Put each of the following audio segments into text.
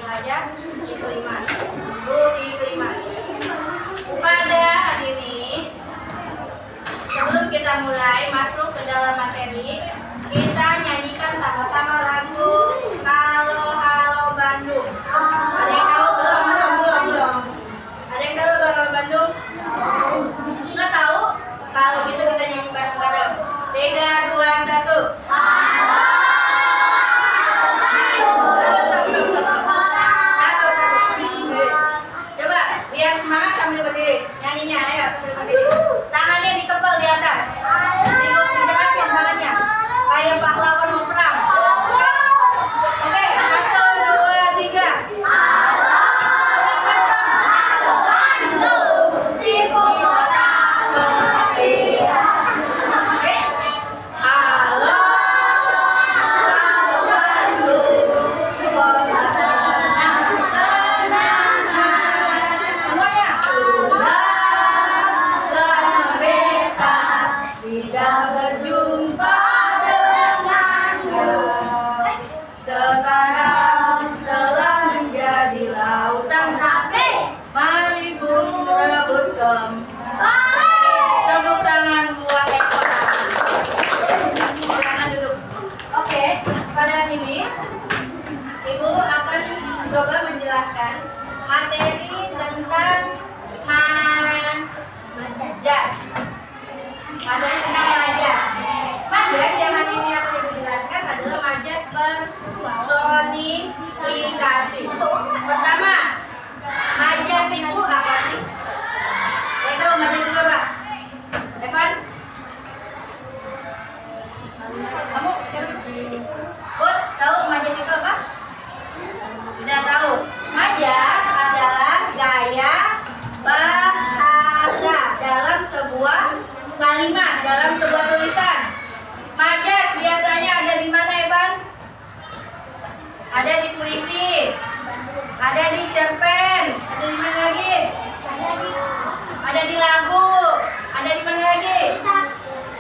panggil aja Ikliman. Bu Ikliman. Pada hari ini, sebelum kita mulai masuk ke dalam materi, kita nyanyikan sama-sama lagu Halo Halo Bandung. Ada yang tahu belum? Ada yang tahu Halo Bandung? Nggak tahu? Kalau gitu kita nyanyi bareng-bareng. 3, 2, 1. Coba biar semangat sambil berdiri. Nyanyinya, ayo sambil berdiri. Tangannya dikepal di atas. Digerakin tangannya. Kayak pahlawan mau perang. Oke, 1, 2, 3. Tepuk tangan buat Eko. Silakan duduk. Oke, pada hari ini Ibu akan coba menjelaskan materi tentang majas. Materi tentang majas. Majas yang hari ini akan Ibu jelaskan adalah majas personifikasi. Pertama, majas itu apa sih? Tahu majas itu apa? Evan? Kamu siapa? Bud, tahu majas itu apa? Tidak tahu. Majas adalah gaya bahasa dalam sebuah kalimat, dalam sebuah tulisan. Majas biasanya ada di mana, Evan? Ada di puisi, ada di cerpen, ada di mana lagi? Ada di lagu, ada di mana lagi?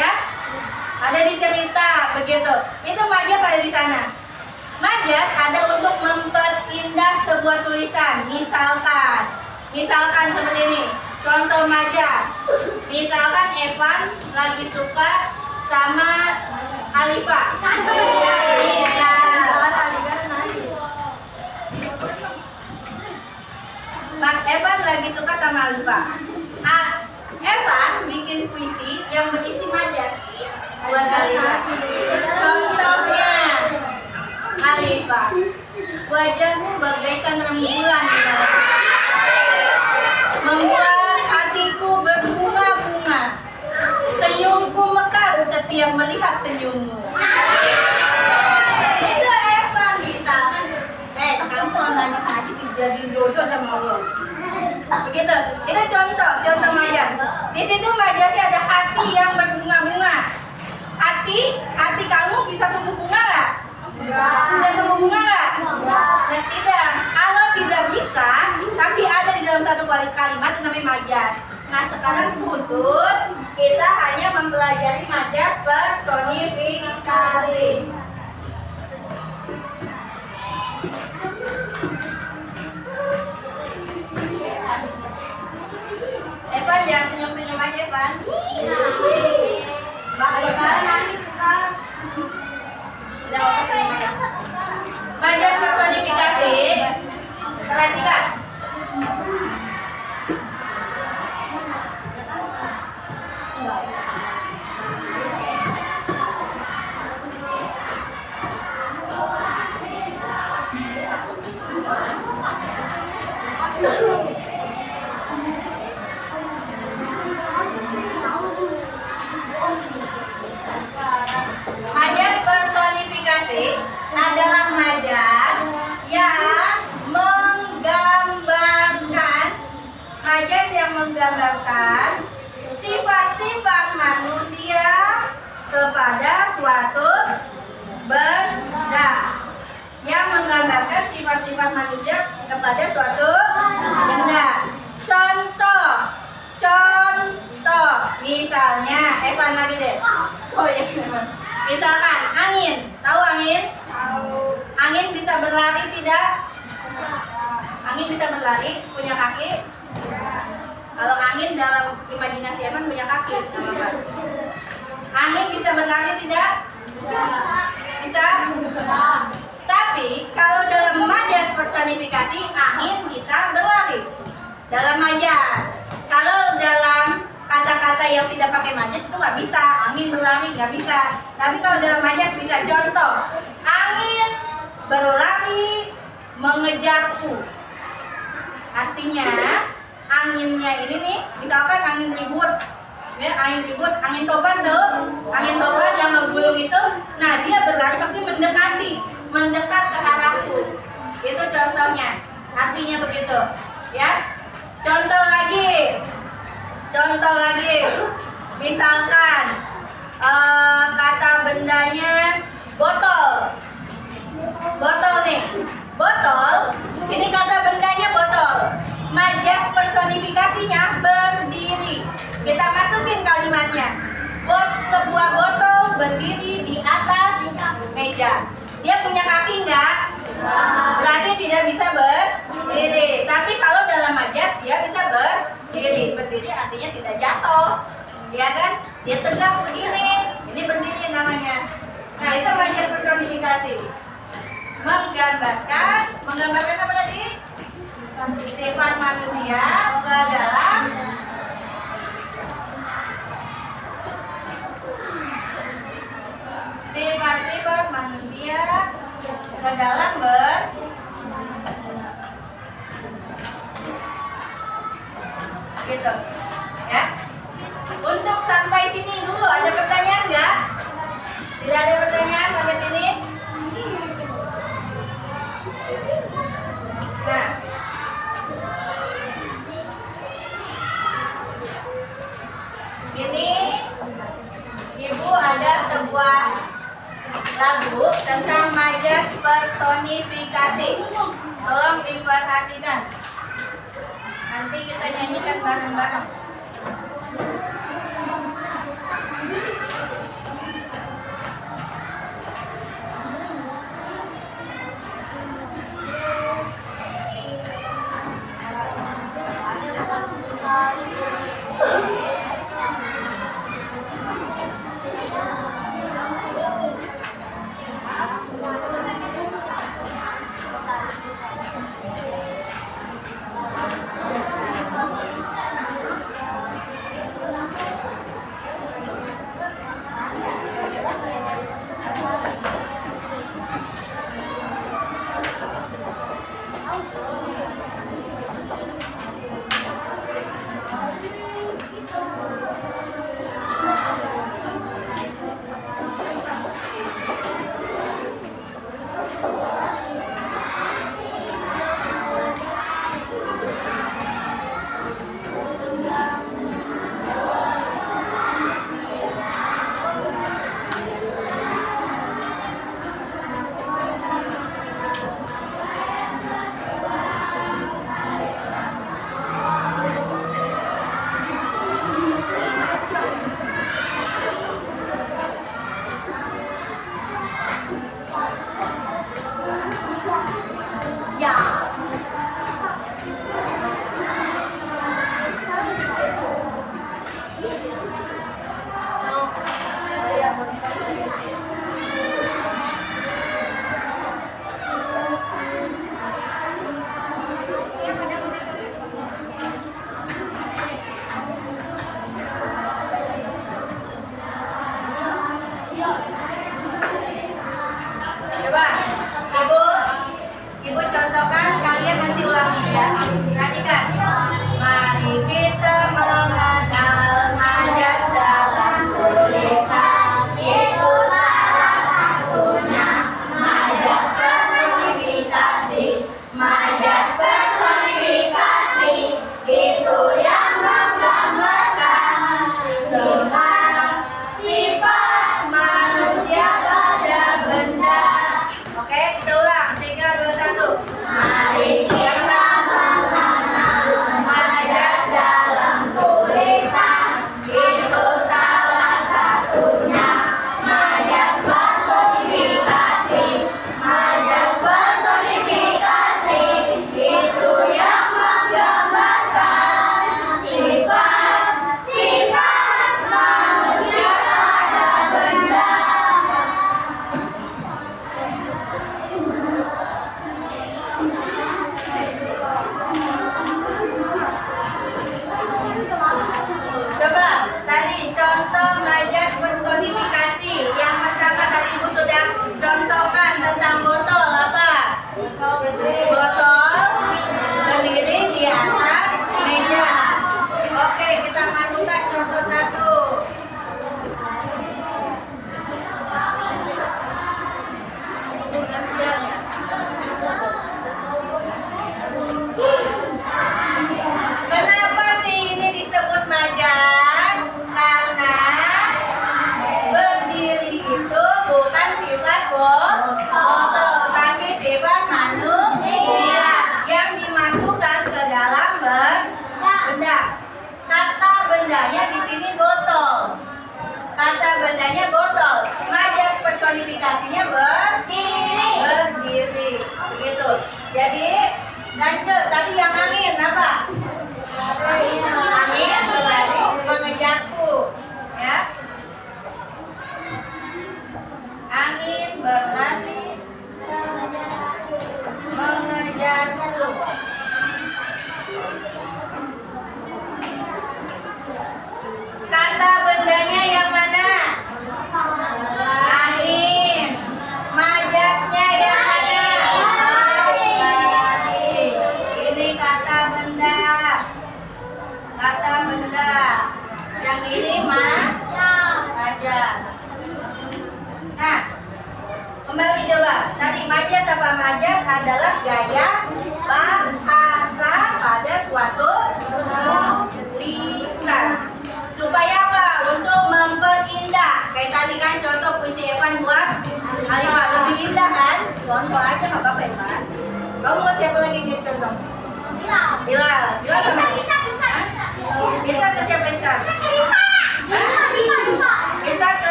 Ya, ada di cerita, begitu. Itu majas ada di sana. Majas ada untuk memperindah sebuah tulisan. Misalkan seperti ini. Contoh majas. Misalkan Evan lagi suka sama Alifa. Evan lagi suka sama Alifa. Evan bikin puisi yang berisi majas buat Alifa. Contohnya, Alifa, wajahmu bagaikan rembulan di malam, membuat hatiku berbunga-bunga, senyumku mekar setiap melihat senyummu. Itu Evan misalkan, kamu nggak bisa aja jadi jodoh sama Allah. Begitu. Itu contoh majas. Di situ majasnya ada hati yang berbunga-bunga. Hati kamu bisa tumbuh bunga nggak? Bisa tumbuh bunga nggak? Dan tidak. Kalau tidak bisa, tapi ada di dalam satu kalimat itu namanya majas. Nah sekarang khusus kita hanya mempelajari majas personifikasi. Evan jangan senyum-senyum aja, Evan. Bagaimana nangis sekarang? Majas personifikasi. Perhatikan. Majas personifikasi adalah majas yang menggambarkan sifat-sifat manusia kepada suatu benda. Yang menggambarkan sifat-sifat manusia kepada suatu benda. Contoh, misalnya, Evan lagi deh. Oh iya, Misalkan angin, tahu angin? Tahu. Angin bisa berlari tidak? bisa berlari, punya kaki? Kalau angin dalam imajinasi Evan punya kaki, apa? Angin bisa berlari tidak? Bisa? Tapi kalau dalam majas personifikasi, angin bisa berlari. Dalam majas. Kalau dalam kata-kata yang tidak pakai majas itu nggak bisa. Angin berlari nggak bisa. Tapi kalau dalam majas bisa. Contoh, angin berlari mengejarku. Artinya anginnya ini nih, misalkan angin ribut, ya, angin topan tuh, angin topan yang menggulung itu, nah dia berlari pasti mendekat ke arahku. Itu contohnya, artinya begitu, ya. Contoh lagi, misalkan kata bendanya botol nih, botol, ini kata bendanya botol. Majas personifikasinya berdiri. Kita masukin kalimatnya. Sebuah botol berdiri di atas meja. Dia punya kaki enggak? Berarti tidak bisa berdiri. Tapi kalau dalam majas dia bisa berdiri. Berdiri artinya tidak jatuh. Ya kan? Dia tegak berdiri. Ini berdiri namanya. Nah, itu majas personifikasi. Menggambarkan apa tadi? Sifat manusia ke dalam sifat-sifat manusia ke dalam gitu, ya. Untuk sampai sini dulu ada pertanyaan nggak? Tidak ada pertanyaan sampai sini? Nah, ini Ibu ada sebuah lagu tentang majas personifikasi. Tolong diperhatikan. Nanti kita nyanyikan bareng-bareng.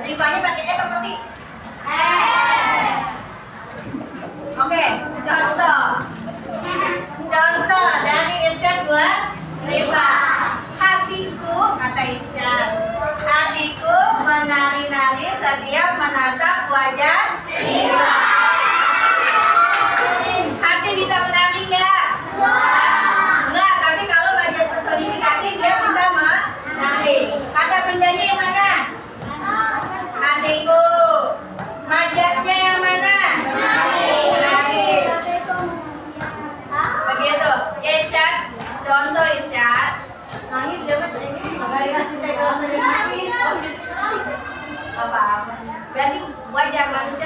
Rifanya pakai F apa V? Oke, contoh. Contoh dari Irsyad buat Rifa. Hatiku, kata Irsyad, hatiku menari-nari setiap menatap wajah Rifa. Hati bisa menari nggak? Enggak, tapi kalau baca personifikasi dia bisa menari. Kata bendanya yang mana? Hatiku. Majasnya yang mana? Menari. Begitu. Ya Irsyad, contoh Irsyad. Nangis jangan ini. Nggak dikasih teh kalau sering nangis. Apa? Berarti wajar manusia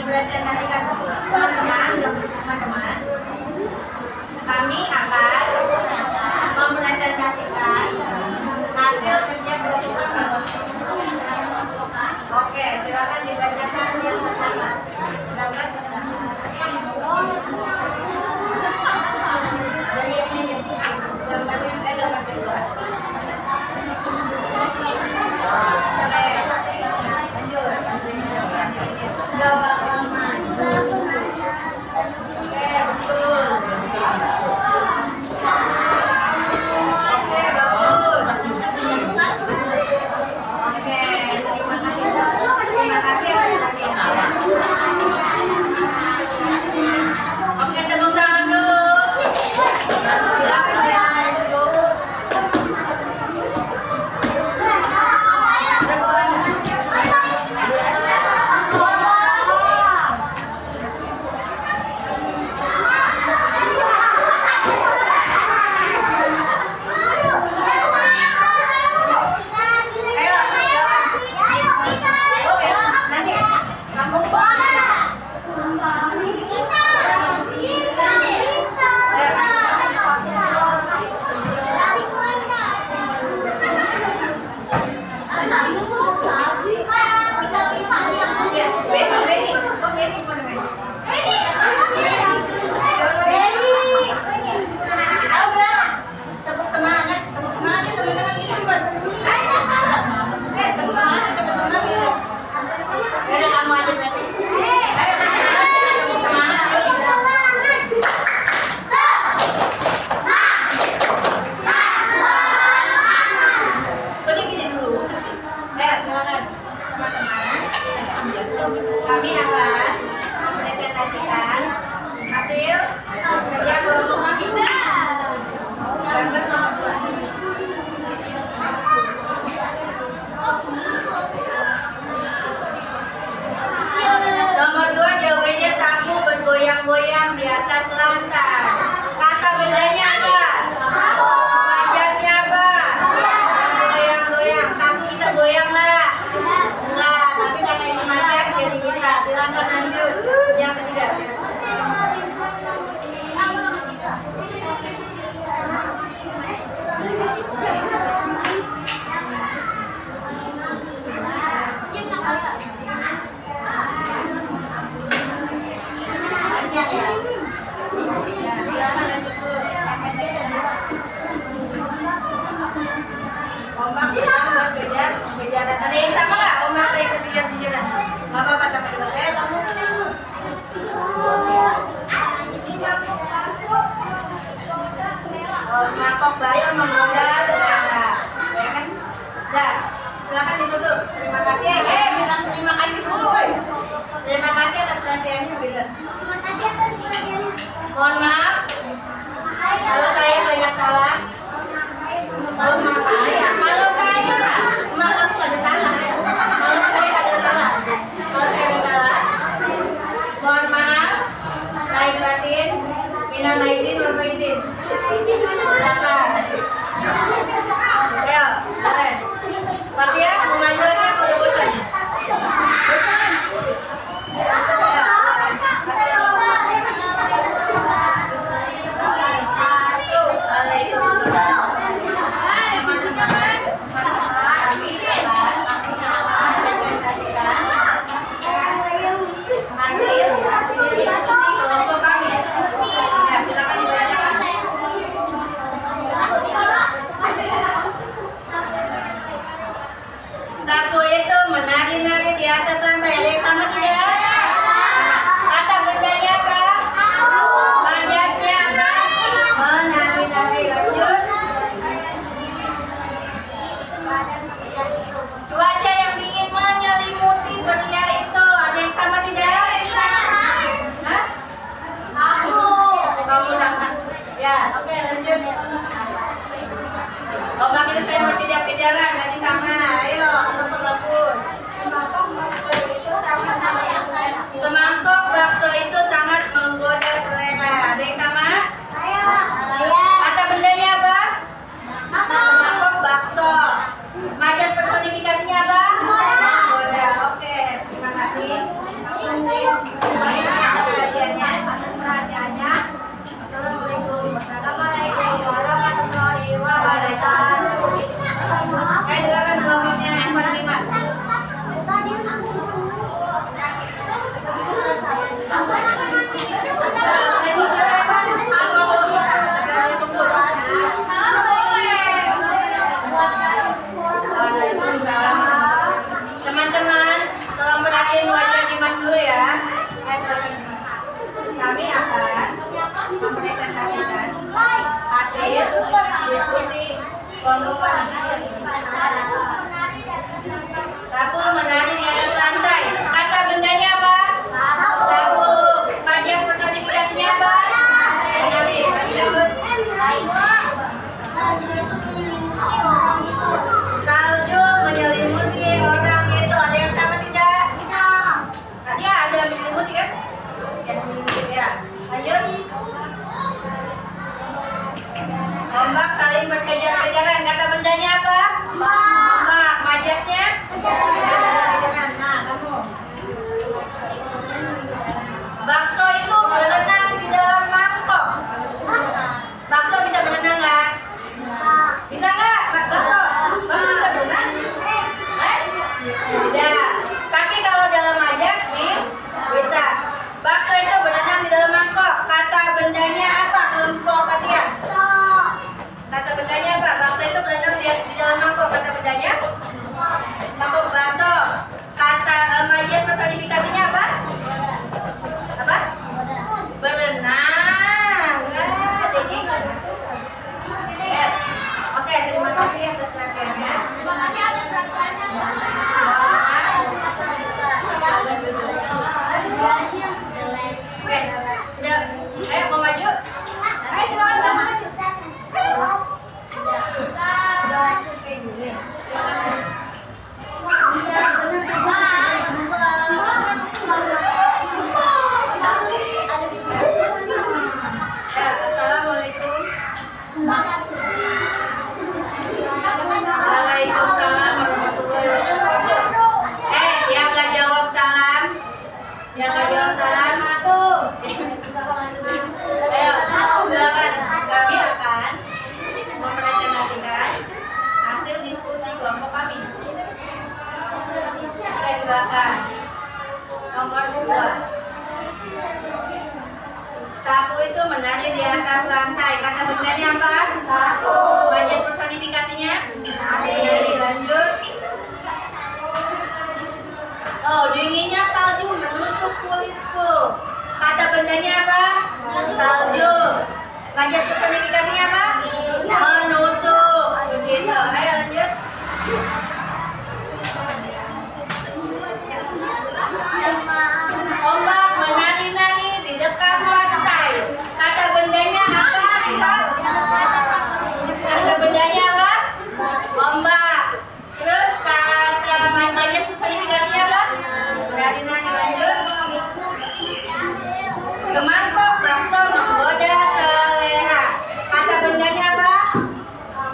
dipresentasikan teman-teman, kami akan mempresentasikan hasil kerja kelompok. Oke, silakan dibacakan yang pertama. Silakan. panjang ya. Ya, silakan lanjut dulu. Ombak sedang berkejar. Ada yang sama nggak? Ombak saya kejar-kejaran. Nggak apa-apa sama juga. Kamu mangkok bayam menggoda selera. Ya kan? Dah, silakan ditutup. Terima kasih. Bilang terima kasih dulu, woy. Terima kasih atas perhatiannya, bilang. Terima kasih atas perhatiannya. Mohon maaf kalau saya banyak salah. Kalau maaf aku ada salah. Kalau saya ada salah. Mohon maaf. Lahir batin. Minal aidin wal faizin. Silakan. Ayo, boleh. Fatia, mau maju lagi apa udah bosan? Bosan. Sapu itu menari-nari di atas lantai. Ada yang sama tidak? Kata bendanya apa? Majasnya apa? Menari-nari. Lanjut. Cuaca yang dingin menyelimuti pria itu. Ada yang sama tidak? Hah? Kamu sama. Ya, oke, lanjut. Ombak itu saya mau kejar-kejaran, nanti sama. Ayo, apa bagus. Semangkok bakso itu sangat menggoda selera. Ada yang sama? Kata bendanya apa? Semangkok bakso. Majas personifikasinya apa? Menggoda. Oke, terima kasih. Atas perhatiannya. Assalamualaikum warahmatullahi wabarakatuh. Silakan nomornya yang paling mas. Teman-teman, tolong perhatiin wajah Dimas dulu ya. Kami akan mempresentasikan hasil diskusi kelompok. Sapu menari di atas lantai. Kata bendanya apa? Sapu. Majas personifikasinya apa? Menari. Lanjut. Salju menyelimuti orang itu. Ada yang sama tidak? Tadi ada yang menyelimuti kan? Yang menyelimuti ya. Lanjut. Ombak saling berkejar-kejaran. Kata bendanya Sapu itu menari di atas lantai. Kata bendanya apa? Sapu. Majas personifikasinya? Menari. Lanjut. Oh, dinginnya salju menusuk kulitku. Kata bendanya apa? Salju. Majas personifikasinya apa? Menusuk. Begitu. Ayo lanjut. Ombak menari-nari di dekat pantai. Kata bendanya apa? Kata bendanya apa? Ombak. Terus kata majas personifikasinya apa? Menari-nari. Lanjut. Semangkuk bakso menggoda selera. Kata bendanya apa?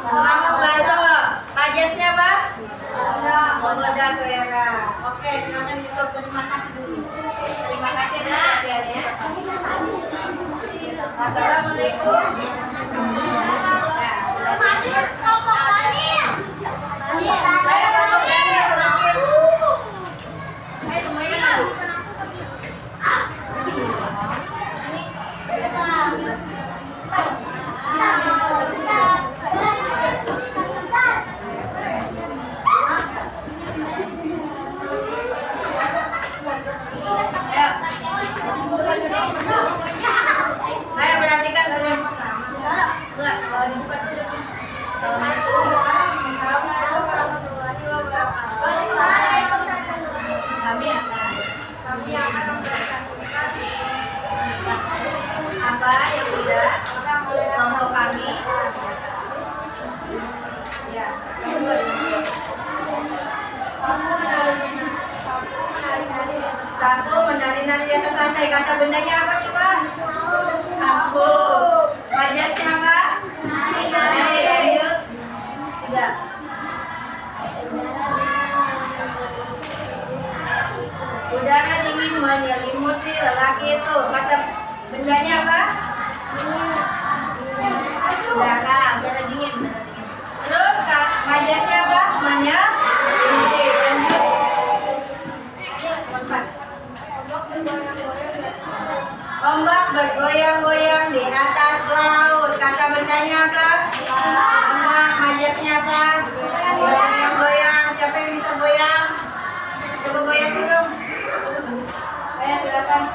Semangkuk bakso. Majasnya apa? Menggoda selera. Oke, silakan ditutup. Terima kasih dulu. Terima kasih atas perhatiannya. Assalamualaikum. Saya kelompok Daniel, terakhir. Ayo semuanya. Ayo perhatikan semua. Enggak, kalau dibuka dulu. Assalamualaikum warahmatullahi wabarakatuh. Kami akan mempresentasikan apa yang sudah kelompok kami. Ya, yang kedua. Sapu menari-nari di atas lantai. Kata bendanya apa coba? Sapu. Majasnya apa? Menari. Lanjut. 3. Udara dingin menyelimuti lelaki itu. Kata bendanya apa? Udara dingin. Terus majasnya apa? Menyelimuti. Lanjut. Ombak bergoyang-goyang di atas laut. Kata bendanya apa? Ombak. Majasnya apa? Goyang-goyang. Siapa yang bisa goyang? Coba goyang dulu. Ayo silakan.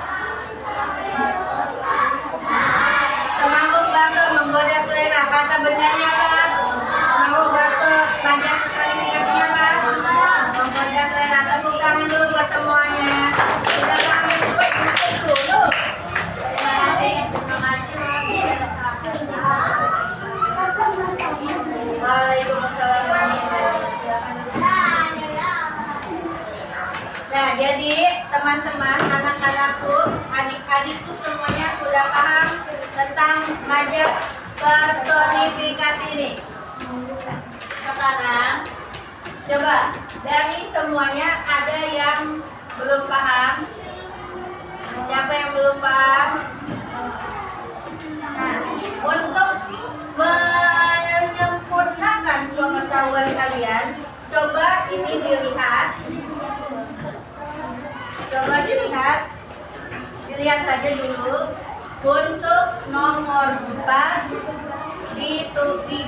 Semangkuk bakso menggoda selera. Kata bendanya apa? Semangkuk bakso. Majas personifikasinya apa? Menggoda selera. Tepuk tangan dulu buat semuanya. Kita tangan dulu. Terima kasih. Waalaikumsalam warahmatullahi wabarakatuh. Nah, jadi teman-teman, anak-anakku, adik-adikku semuanya sudah paham tentang majas personifikasi ini. Sekarang, coba dari semuanya ada yang belum paham? Siapa yang belum paham? Nah, untuk menyempurnakan pengetahuan kalian, coba ini dilihat. Coba dilihat saja dulu. Untuk nomor 4 di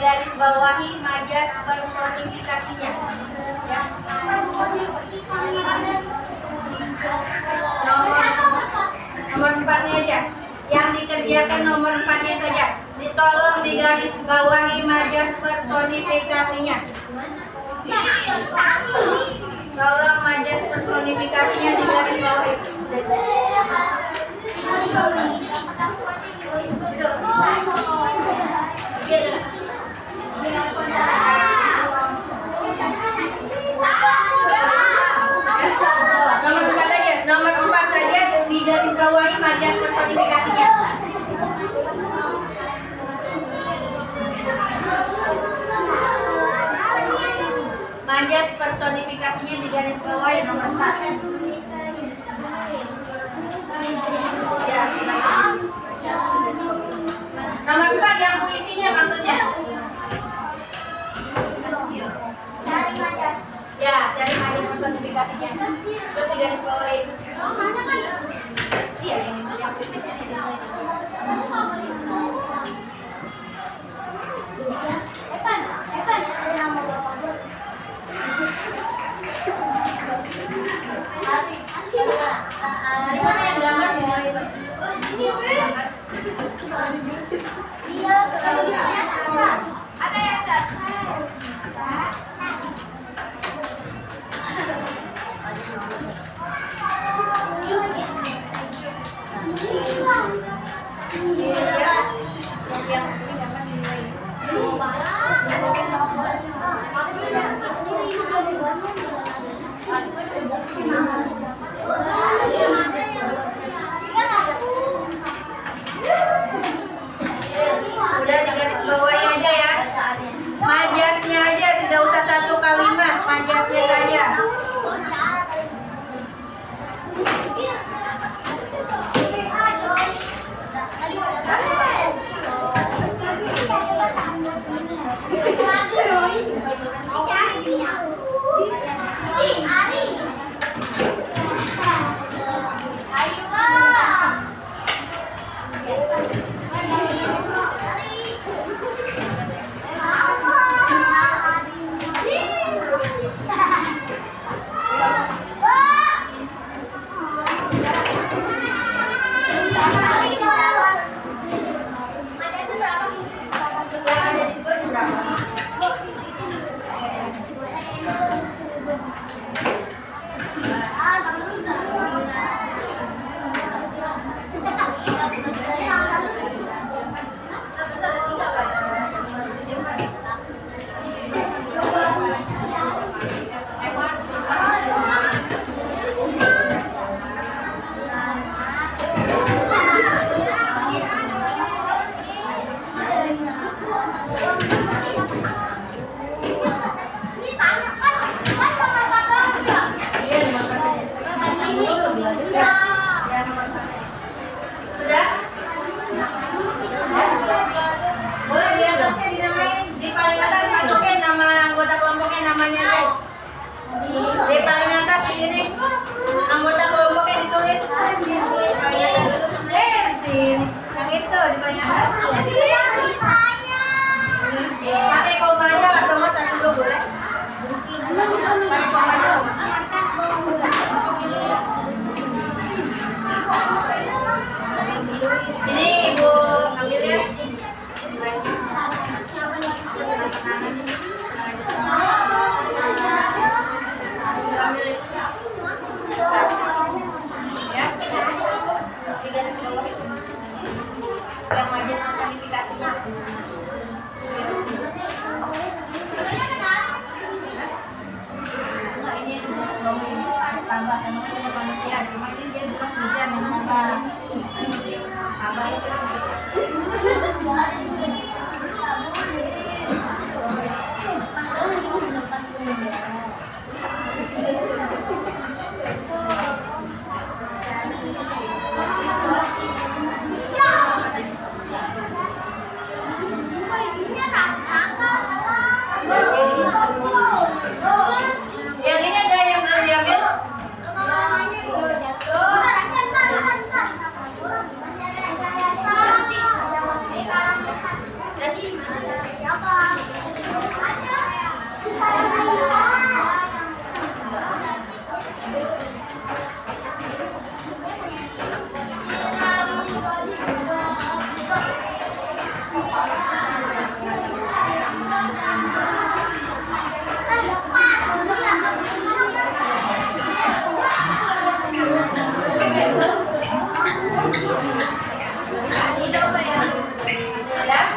garis bawahi majas personifikasinya. Ya. Nomor 4-nya aja. Yang dikerjakan nomor 4-nya saja. Ditolong di garis bawahi majas personifikasinya. Tolong majas personifikasinya di garis bawahi. Nomor 4 saja di garis bawahi majas personifikasinya. Majas personifikasinya di garis bawahi nomor 4. Ya. Nomor 4 yang puisinya maksudnya. Cari majas. Ya, dari majas personifikasinya. Terus di garis bawahi. Iya, yang puisinya. Udah digaris bawahi aja ya. Majasnya aja, tidak usah satu kalimat, majasnya saja. Sudah? Boleh di atasnya dinamain, di paling atas masukin nama anggota kelompoknya namanya aja. Di paling atas di sini anggota kelompoknya ditulis. Di paling atas. Di sini. Yang itu di paling atas. Pakai koma aja atau mas satu dua boleh. Pakai koma aja. Ini ibu ambil ya. Ya. Digaris bawahi. Yang majas personifikasinya. Nah, ini tambah namanya ada manusia, cuma ini dia bukan hujan yang tambah. Tambah itu. Yang ini ada yang belum diambil?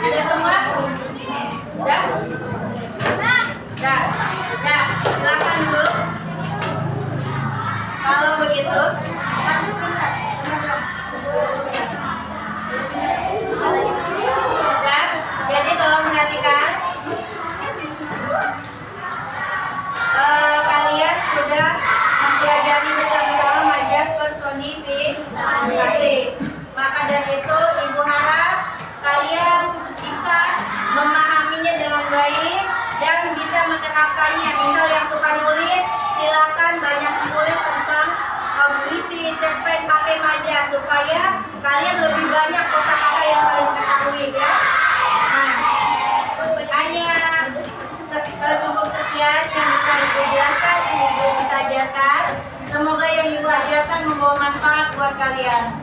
Udah semua? Udah? Udah. Silakan dulu. Kalau begitu, jadi tolong perhatikan. Kalian sudah mempelajari bersama-sama majas personifikasi. Maka dari itu, Ibu harap kalian bisa memahaminya dengan baik dan bisa menerapkannya. Misal yang suka nulis, silakan banyak menulis tentang puisi, cerpen pakai majas supaya kalian lebih banyak kosakata yang kalian ketahui ya. Nah, hanya cukup sekian yang bisa Ibu jelaskan, yang Ibu bisa ajarkan. Semoga yang Ibu ajarkan membawa manfaat buat kalian.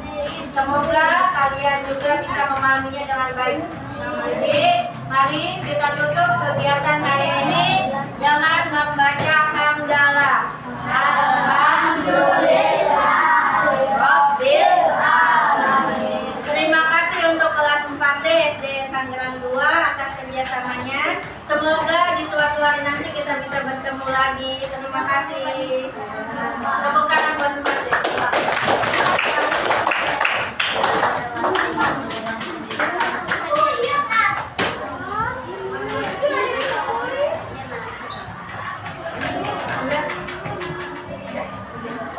Semoga kalian juga bisa memahaminya dengan baik. Mari kita tutup kegiatan hari ini dengan membaca hamdalah. Alhamdulillah Rabbil Alamin. kali nanti kita bisa bertemu lagi. Terima kasih. Tepuk tangan buat Mas Jess.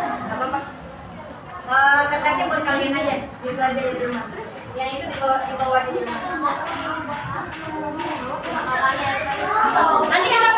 Gak apa-apa. Kertasnya buat kalian aja, itu aja di rumah. Yang itu dibawa aja di rumah. Nanti kita